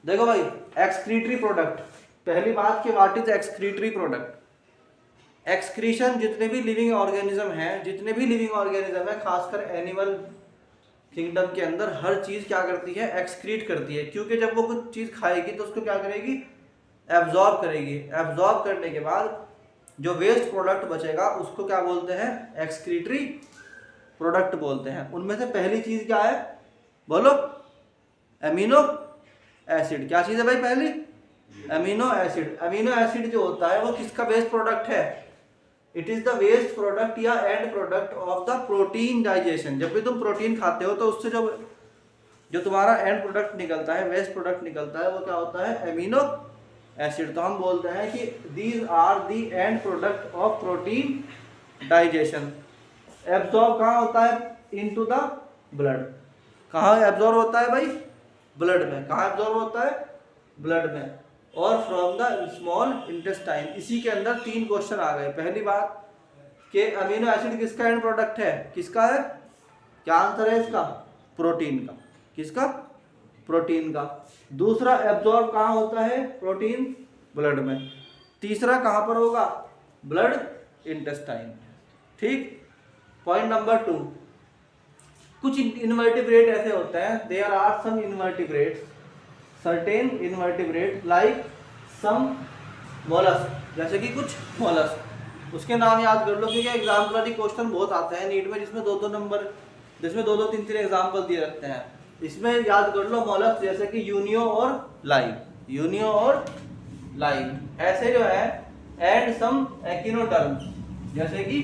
देखो भाई, excretory product, पहली बात कि what is excretory product. Excretion जितने भी लिविंग ऑर्गेनिज्म है, खासकर एनिमल किंगडम के अंदर हर चीज क्या करती है, एक्सक्रीट करती है, क्योंकि जब वो कुछ चीज खाएगी तो उसको क्या करेगी, एब्जॉर्ब करेगी। एब्जॉर्ब करने के बाद जो वेस्ट प्रोडक्ट बचेगा उसको क्या बोलते हैं, एक्सक्रीटरी प्रोडक्ट बोलते हैं। उनमें से पहली चीज क्या है, बोलो, एमिनो एसिड। क्या चीज है भाई पहली, एमिनो एसिड। एमिनो एसिड जो होता है वो किसका वेस्ट प्रोडक्ट है, it is the waste product या end product of the protein digestion. जब भी तुम प्रोटीन खाते हो तो उससे जो तुम्हारा एंड प्रोडक्ट निकलता है, वेस्ट प्रोडक्ट निकलता है, वो क्या होता है, एमिनो एसिड। तो हम बोलते हैं कि these are the end product of protein digestion. Absorb कहाँ होता है, इनटू द ब्लड। कहाँ एब्जॉर्ब होता है भाई, ब्लड में। कहाँ एब्जॉर्ब होता है, ब्लड में। और फ्रॉम द स्मॉल इंटेस्टाइन। इसी के अंदर 3 क्वेश्चन आ गए। पहली बात कि अमीनो एसिड किसका एंड प्रोडक्ट है, किसका है, क्या आंसर है इसका, प्रोटीन का। किसका, प्रोटीन का। दूसरा, एब्जॉर्ब कहाँ होता है, प्रोटीन, ब्लड में। तीसरा कहाँ पर होगा, ब्लड इंटेस्टाइन। ठीक। पॉइंट नंबर 2, कुछ इनवर्टिब्रेट ऐसे होते हैं, there are some invertebrates, certain invertebrate like some mollusc, जैसे कि कुछ मोलस्क। उसके नाम याद कर लो, क्योंकि एग्जाम्पलरी क्वेश्चन बहुत आते हैं नीट में, जिसमें 2-2 नंबर, जिसमें 2-2 3-3 एग्जाम्पल दिए रखते हैं। इसमें याद कर लो मोलस्क, जैसे कि यूनियो और लाइम, यूनियो और लाइम ऐसे जो है। एंड सम एकिनोडर्म्स, जैसे कि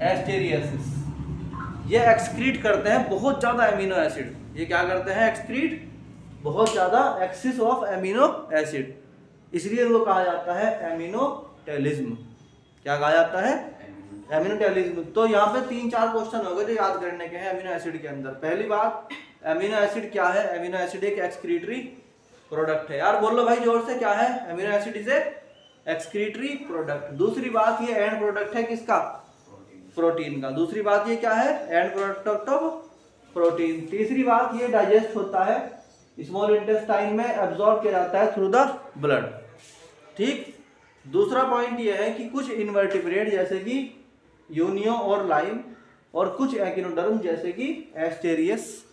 एस्टेरियसिस, ये एक्सक्रीट करते हैं बहुत ज़्यादा एमिनो एसिड। ये क्या करते हैं, एक्सक्रीट बहुत ज़्यादा एक्सिस ऑफ एमिनो एसिड, इसलिए इनको कहा जाता है एमिनोटेलिज्म। क्या कहा जाता है, एमिनोटेलिज्म। तो यहाँ पे 3-4 क्वेश्चन हो गए जो याद करने के हैं एमिनो एसिड के अंदर। पहली बात, एमिनो एसिड क्या है, एमिनो एसिड एक एक्सक्रीटरी प्रोडक्ट है। यार बोल लो भाई जोर से, क्या है, amino acid is a excretory product. दूसरी बात, ये एंड प्रोडक्ट है किसका, प्रोटीन का। दूसरी बात, ये क्या है, एंड प्रोडक्ट ऑफ प्रोटीन। तीसरी बात, ये डाइजेस्ट होता है स्मॉल इंटेस्टाइन में, एब्जॉर्ब किया जाता है थ्रू द ब्लड। ठीक। दूसरा पॉइंट ये है कि कुछ इनवर्टिब्रेट जैसे कि यूनियो और लाइम, और कुछ एकिनोडर्म जैसे कि एस्टेरियस,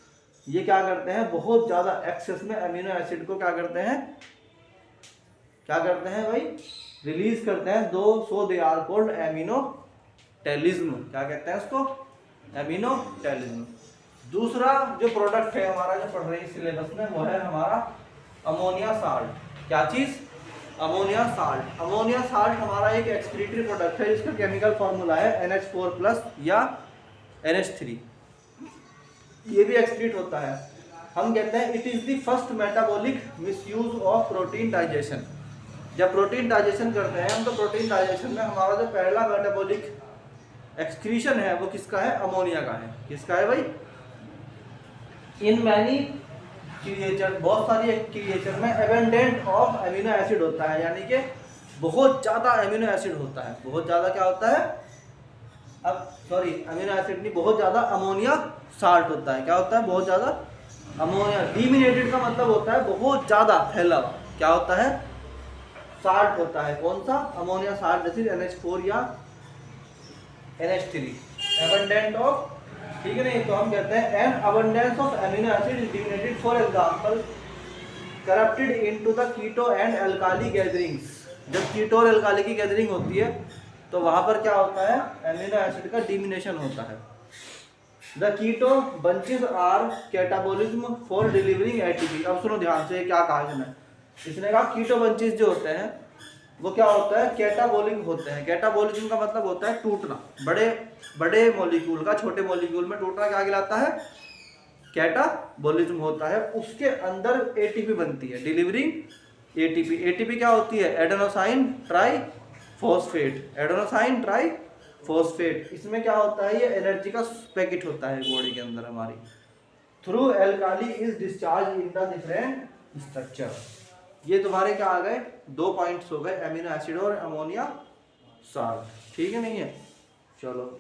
ये क्या करते हैं, बहुत ज्यादा एक्सेस में अमीनो एसिड को क्या करते हैं, क्या करते हैं भाई, रिलीज करते हैं। सो दे आर कॉल्ड एमिनोटेलिज्म। क्या कहते हैं उसको, एमिनोटेलिज्म। दूसरा जो प्रोडक्ट है हमारा, जो पढ़ रहे हैं सिलेबस में, वो है हमारा अमोनिया साल्ट। क्या चीज, अमोनिया साल्ट। अमोनिया साल्ट हमारा एक एक्सक्रीटरी प्रोडक्ट है, जिसका केमिकल फॉर्मूला है NH4+ या NH3। ये भी एक्सक्रीट होता है। हम कहते हैं it is the first metabolic misuse of protein digestion. जब प्रोटीन डाइजेशन करते हैं हम, तो प्रोटीन डाइजेशन में हमारा जो पहला मेटाबॉलिक एक्सक्रीशन है वो किसका है, अमोनिया का है। किसका है भाई, इन मैनी क्रिएचर, बहुत सारी क्रिएचर में एबंडेंट ऑफ एमिनो एसिड होता है, यानी कि बहुत ज़्यादा एमिनो एसिड होता है। बहुत ज़्यादा क्या होता है, अब सॉरी अमीनो एसिड नहीं, बहुत ज़्यादा अमोनिया साल्ट होता है। क्या होता है, बहुत ज़्यादा अमोनिया। डिमिनेटेड का मतलब होता है बहुत ज़्यादा फैला हुआ। क्या होता है, साल्ट होता है। कौन सा, अमोनिया साल्ट, जैसे NH4 या NH3, एबंडेंट ऑफ। ठीक है नहीं, तो हम कहते हैं an abundance of amino acid is deaminated, for example corrupted into the keto and alkali gatherings. जब कीटो और अल्काली की गैदरिंग होती है तो वहां पर क्या होता है, एमिनो एसिड का डिमिनेशन होता है। The keto bunches are catabolism for delivering ATP। अब सुनो ध्यान से, क्या कहा इसने कहा कीटो बंचेस जो होते हैं वो क्या होता है, कैटाबोलिक होते हैं। कैटाबोलिज्म का मतलब होता है टूटना, बड़े बड़े मॉलिक्यूल का छोटे मॉलिक्यूल में टूटना क्या कहलाता है, कैटाबोलिज्म होता है। उसके अंदर ATP बनती है, डिलीवरिंग ATP। ATP क्या होती है, adenosine try phosphate, adenosine try phosphate. इसमें क्या होता है, ये एनर्जी का पैकेट होता है बॉडी के अंदर हमारी। Through alkali is discharge in the different structure. ये तुम्हारे क्या आ गए, 2 पॉइंट्स हो गए, एमिनो एसिड और अमोनिया साल्ट। ठीक है नहीं है, चलो।